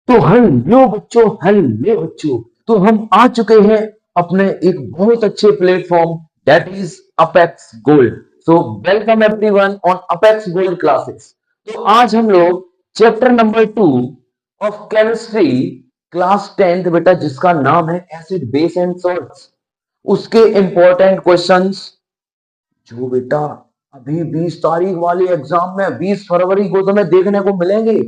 तो हेलो बच्चों। तो हम आ चुके हैं अपने एक बहुत अच्छे platform that is apex gold. So welcome everyone on apex gold classes. तो आज हम लोग chapter number 2 of chemistry class 10th बेटा, जिसका नाम है एसिड बेस एंड सॉल्ट्स, उसके इंपॉर्टेंट क्वेश्चंस जो बेटा अभी 20 तारीख वाले एग्जाम में 20 फरवरी को तुम्हें देखने को मिलेंगे,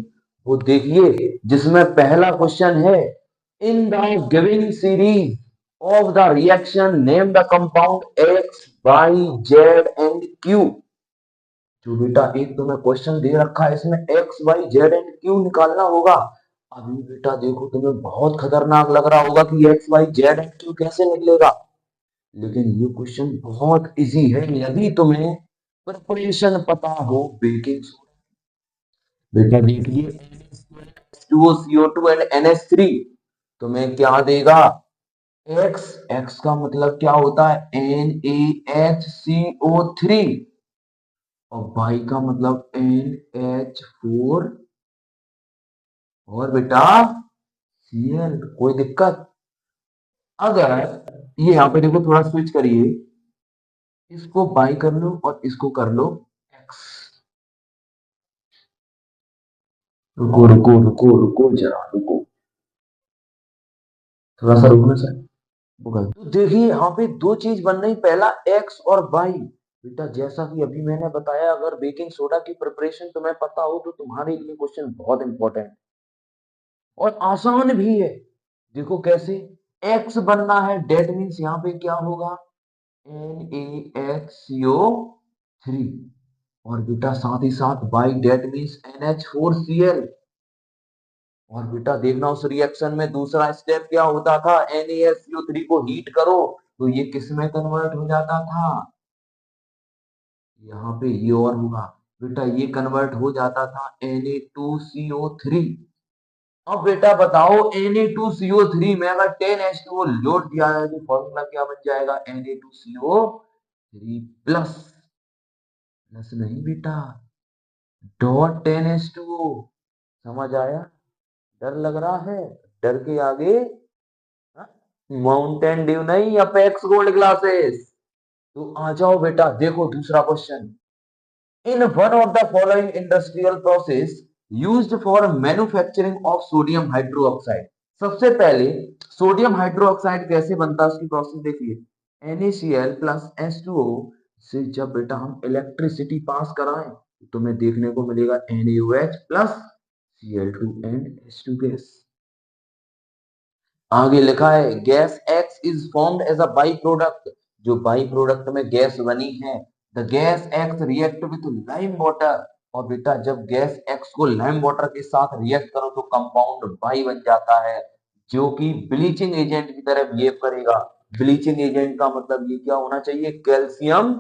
वो देखिए। जिसमें पहला क्वेश्चन है, in the giving series of the reaction name the compound X Y Z and Q. जो बेटा एक तुम्हें क्वेश्चन दे रखा है, इसमें X Y Z and Q निकालना होगा। अभी बेटा देखो, तुम्हें बहुत खतरनाक लग रहा होगा कि X Y Z and Q कैसे निकलेगा, लेकिन ये क्वेश्चन बहुत इजी है यदि तुम्हें प्रिपरेशन पता हो बेकिंग सोडा। बेटा देखिए, NH2CO2 एंड NH3 तुम्हें क्या देगा? एक्स, एक्स का मतलब क्या होता है? NaHCO3। और वाई का मतलब NH4 और बेटा Cl। कोई दिक्कत? अगर ये यहाँ पे देखो, थोड़ा स्विच करिए, इसको बाई कर लो और इसको कर लो एक्स। रुको रुको रुको रुको जरा रुको, थोड़ा सा रुकना सर। तो देखिए यहाँ पे दो चीज बन रही, पहला एक्स और वाई। बेटा जैसा कि अभी मैंने बताया, अगर बेकिंग सोडा की प्रिपरेशन तुम्हें पता हो तो तुम्हारे लिए क्वेश्चन बहुत इंपॉर्टेंट और आसान भी है। देखो कैसे, एक्स बनना है, डेट मीन्स यहाँ पे क्या होगा? NaHCO3। और बेटा साथ ही साथ वाई, डेट मीन्स NH4Cl। और बेटा देखना, उस रिएक्शन में दूसरा स्टेप क्या होता था? NaSCO3 को हीट करो तो ये किस में कन्वर्ट हो जाता था? यहाँ पे ये और होगा बेटा, ये कन्वर्ट हो जाता था Na2CO3। अब बेटा बताओ, Na2CO3 में अगर 10H2O लोड दिया है तो फॉर्मूला क्या बन जाएगा? Na2CO3 प्लस, प्लस नहीं बेटा, डॉट 10H2O। समझ आया? डर लग रहा है? डर के आगे माउंटेन ड्यू नहीं, अपेक्स गोल्ड क्लासेस। तो आ जाओ बेटा, देखो दूसरा question. In one of the following industrial process used for manufacturing of sodium hydroxide. सबसे पहले सोडियम हाइड्रोक्साइड कैसे बनता है, उसकी प्रोसेस देखिए। NaCl प्लस H2O से जब बेटा हम इलेक्ट्रिसिटी पास कराएं तो तुम्हें देखने को मिलेगा NaOH plus Cl2 and H2 gas. आगे लिखा है, gas X is formed as a by product. जो बाई प्रोडक्ट में गैस बनी है, the gas X react with lime water. और बेटा जब गैस एक्स को लाइम वाटर के साथ रिएक्ट करो तो कंपाउंड बाई बन जाता है, जो कि ब्लीचिंग एजेंट की तरह बिहेव करेगा। ब्लीचिंग एजेंट का मतलब ये क्या होना चाहिए? Calcium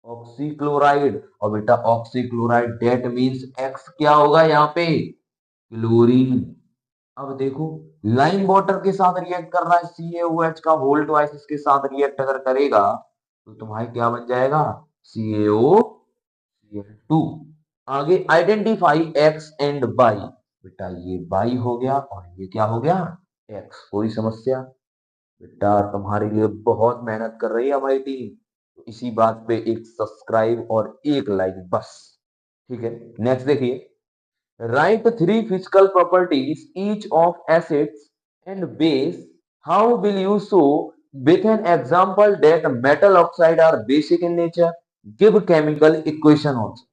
oxychloride. और बेटा ऑक्सीक्लोराइड, डेट मींस एक्स क्या होगा यहाँ पे? क्लोरीन। अब देखो, लाइम वाटर के साथ रिएक्ट कर रहा है, CaOH का होल ट्वाइस इसके साथ रिएक्ट अगर करेगा तो तुम्हारे क्या बन जाएगा? CaOCl2। आगे आइडेंटिफाई एक्स एंड बाई। बेटा ये बाई हो गया और ये क्या हो गया? एक्स। कोई समस्या? बेटा तुम्हारे लिए बहुत मेहनत कर रही है हमारी टीम, तो इसी बात पे एक सब्सक्राइब और एक लाइक बस। ठीक है, नेक्स्ट देखिए। Write three physical properties each of acids and base. How will you show with an example that metal oxide are basic in nature? Give chemical equation also.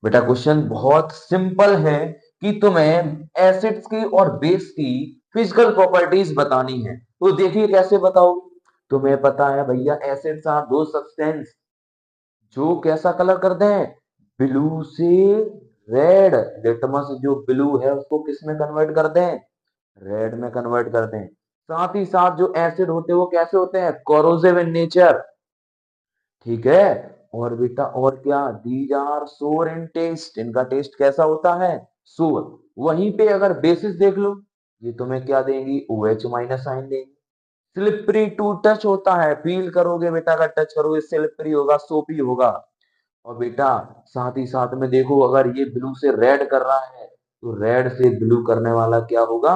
बेटा क्वेश्चन बहुत simple है कि तुम्हें acids की और base की physical properties बतानी है। तो देखिए कैसे बताओगे। तुम्हें पता है भैया, एसिड्स आर दो सब्सटेंस जो कैसा कलर करते हैं? ब्लू से रेड। लिटमस जो ब्लू है उसको किस में कन्वर्ट करते हैं? रेड में कन्वर्ट करते हैं। साथ ही साथ जो एसिड होते हैं वो कैसे होते हैं? Corrosive in nature. ठीक है। और बेटा और क्या? दीज आर सोर इन टेस्ट। इनका टेस्ट कैसा होता है? सोर। वहीं पे अगर बेसिस देख लो, ये तुम्हें क्या देंगी? OH माइनस आइन देंगी। स्लिपरी टू टच होता है, फील करोगे बेटा, अगर टच करोगे स्लिपरी होगा, सोपी होगा। और बेटा साथ ही साथ में देखो, अगर ये ब्लू से रेड कर रहा है तो रेड से ब्लू करने वाला क्या होगा?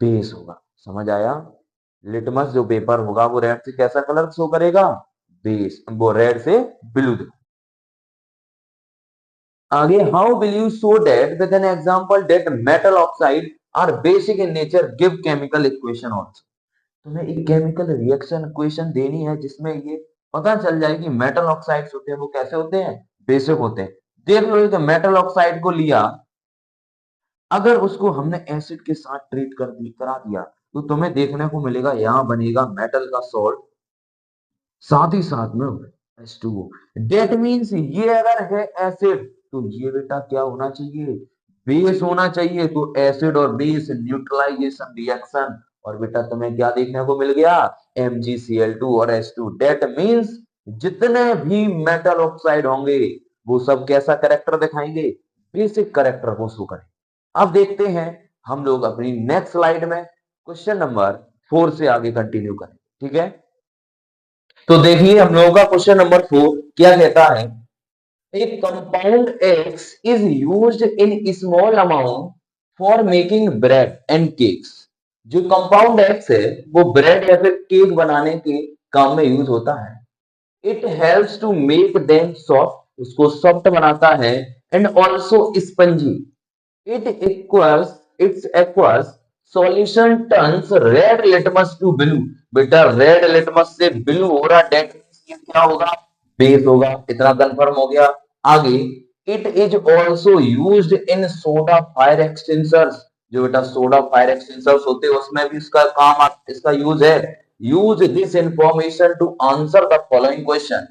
बेस होगा। समझ आया? लिटमस जो पेपर होगा वो रेड से कैसा कलर शो करेगा? बेस। वो रेड से ब्लू। आगे, how will you show that with an example that metal oxide are basic in nature, give chemical equation also. तुम्हें एक केमिकल रिएक्शन इक्वेशन देनी है जिसमें ये पता चल जाए कि मेटल ऑक्साइड्स होते हैं वो कैसे होते हैं? बेसिक होते हैं। देख लो, ये तो मेटल ऑक्साइड को लिया, अगर उसको हमने एसिड के साथ ट्रीट करा दिया तो तुम्हें देखने को मिलेगा यहाँ बनेगा मेटल का सॉल्ट, साथ ही साथ में H2O। डेट मीन्स ये अगर है एसिड तो ये बेटा क्या होना चाहिए? बेस होना चाहिए। तो एसिड और बेस न्यूट्रलाइजेशन रिएक्शन, और बेटा तुम्हें क्या देखने को मिल गया? MgCl2 और H2। डेट मीन्स जितने भी मेटल ऑक्साइड होंगे वो सब कैसा कैरेक्टर दिखाएंगे? बेसिक कैरेक्टर को शो करें। अब देखते हैं हम लोग अपनी नेक्स्ट स्लाइड में क्वेश्चन नंबर 4 से आगे कंटिन्यू करें। ठीक है, तो देखिए हम लोगों का क्वेश्चन नंबर 4 क्या कहता है? A compound X is used in small amount for making bread and cakes। जो कंपाउंड X है वो ब्रेड या फिर केक बनाने के काम में यूज होता है। It helps to make them soft, उसको सॉफ्ट बनाता है, and also spongy। Its aqueous solution turns red litmus to blue। बेटा रेड लिटमस से ब्लू हो रहा, डेट मींस ये क्या होगा? बेस होगा। इतना कंफर्म हो गया। आगे, it is also used in soda fire extensors. जो बेटा सोडा फायर एक्सटेंसर्स होते हैं उसमें भी इसका काम, इसका यूज है। Use this information to answer the following question.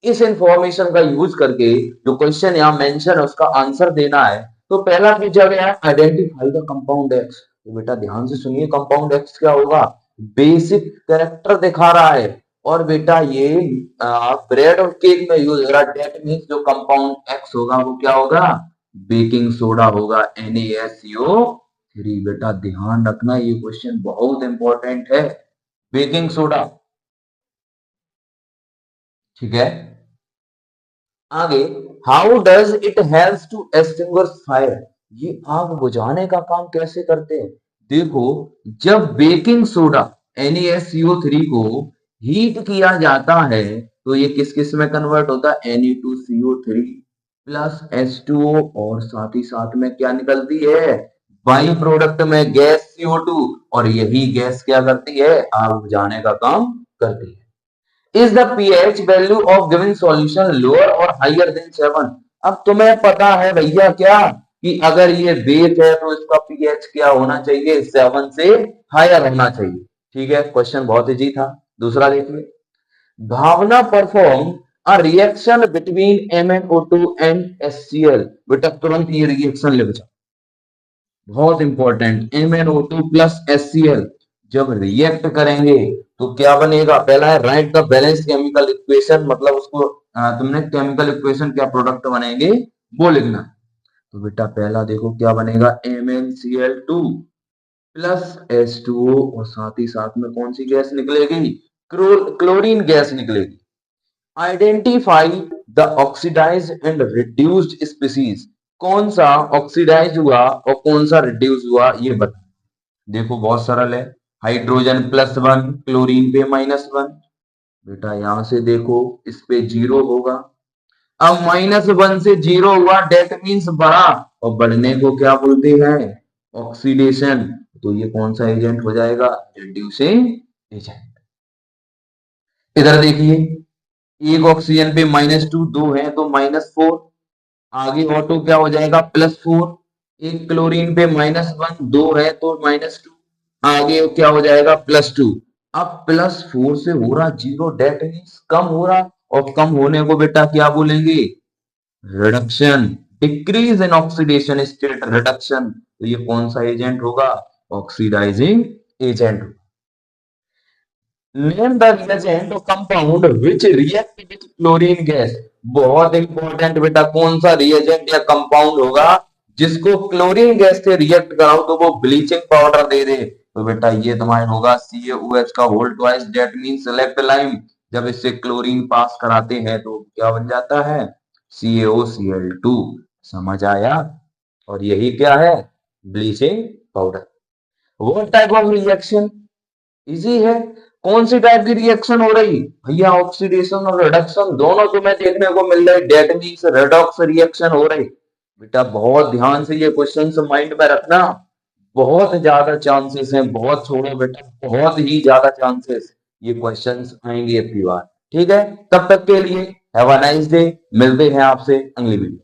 इस इंफॉर्मेशन का यूज करके जो क्वेश्चन यहाँ मेंशन है उसका आंसर देना है। तो पहला पूछा गया है आइडेंटिफाई द कंपाउंड एक्स। तो बेटा ध्यान से सुनिए, कंपाउंड एक्स क्या होगा? बेसिक कैरेक्टर दिखा रहा है। और बेटा ये ब्रेड और केक में यूज हो रहा है। डेट मीन्स जो कंपाउंड एक्स होगा वो क्या होगा? बेकिंग सोडा होगा, NaSO3। बेटा ध्यान रखना, ये क्वेश्चन बहुत इंपॉर्टेंट है। Baking soda. ठीक है, आगे, how does it help to extinguish fire. ये आग बुझाने का काम कैसे करते हैं? देखो, जब बेकिंग सोडा NaSO3 को हीट किया जाता है तो ये किस किस में कन्वर्ट होता है? Ne2CO3 प्लस H2O, और साथ ही साथ में क्या निकलती है? बाई प्रोडक्ट में गैस CO2। और यही गैस क्या करती है? आग बुझाने का काम करती है। Is the pH value of given solution lower or higher than 7? अब तुम्हें पता है भैया क्या कि अगर ये बेस है तो इसका pH क्या होना चाहिए? 7 से हायर होना चाहिए। ठीक है, क्वेश्चन बहुत इजी था। दूसरा देखिए, Bhavna perform a reaction between MnO2 and HCl। बेटा तुरंत ये रिएक्शन लिख जाओ, बहुत इंपॉर्टेंट। MnO2 प्लस HCl जब रिएक्ट करेंगे तो क्या बनेगा? पहला है write the balance chemical equation, मतलब उसको तुमने केमिकल इक्वेशन क्या प्रोडक्ट बनेंगे वो लिखना। तो बेटा पहला देखो क्या बनेगा? MnCl2 प्लस H2O, और साथ ही साथ में कौन सी गैस निकलेगी? क्लोरीन गैस निकलेगी। Identify the oxidise and reduced species. कौन सा ऑक्सीडाइज हुआ और कौन सा रिड्यूस हुआ ये बता। देखो बहुत सरल है, हाइड्रोजन +1, क्लोरीन पे -1। बेटा यहां से देखो, इस पे 0 होगा। अब -1 से 0 हुआ, डेट मीन्स बढ़ा, और बढ़ने को क्या बोलते हैं? ऑक्सीडेशन। तो ये कौन सा एजेंट हो जाएगा? Reducing agent. इधर देखिए, एक ऑक्सीजन पे -2, 2 है तो -4। आगे ऑटो क्या हो जाएगा? +4। एक क्लोरीन पे -1, 2 है तो -2। आगे क्या हो जाएगा? +2। अब +4 से हो रहा 0, डेट मीन्स कम हो रहा, और कम होने को बेटा क्या बोलेंगे? Reduction. Decrease in oxidation state, reduction. तो ये कौन सा एजेंट होगा? Oxidising agent. Name the reagent और compound which react with chlorine gas. बहुत इंपॉर्टेंट बेटा, कौन सा रिएजेंट या कंपाउंड होगा जिसको क्लोरीन गैस से रिएक्ट कराओ तो वो ब्लीचिंग पाउडर दे दे? तो बेटा ये तुम्हारा होगा CaOH का whole twice, that means slaked lime. जब इससे क्लोरीन पास कराते हैं तो क्या बन जाता है? CaOCl2। समझ आया? और यही क्या है, bleaching powder. What type of reaction, easy है। कौन सी टाइप की रिएक्शन हो रही भैया, ऑक्सीडेशन और रिडक्शन दोनों तुम्हें देखने को मिल रही, डेट मीन्स रेडॉक्स रिएक्शन हो रही। बेटा बहुत ध्यान से ये क्वेश्चन माइंड में रखना, बहुत ज्यादा चांसेस हैं, बहुत छोड़ो बेटा, बहुत ही ज्यादा चांसेस ये क्वेश्चंस आएंगे अब की बार। ठीक है, तब तक के लिए हैव अ नाइस डे, मिलते हैं आपसे अगली वीडियो।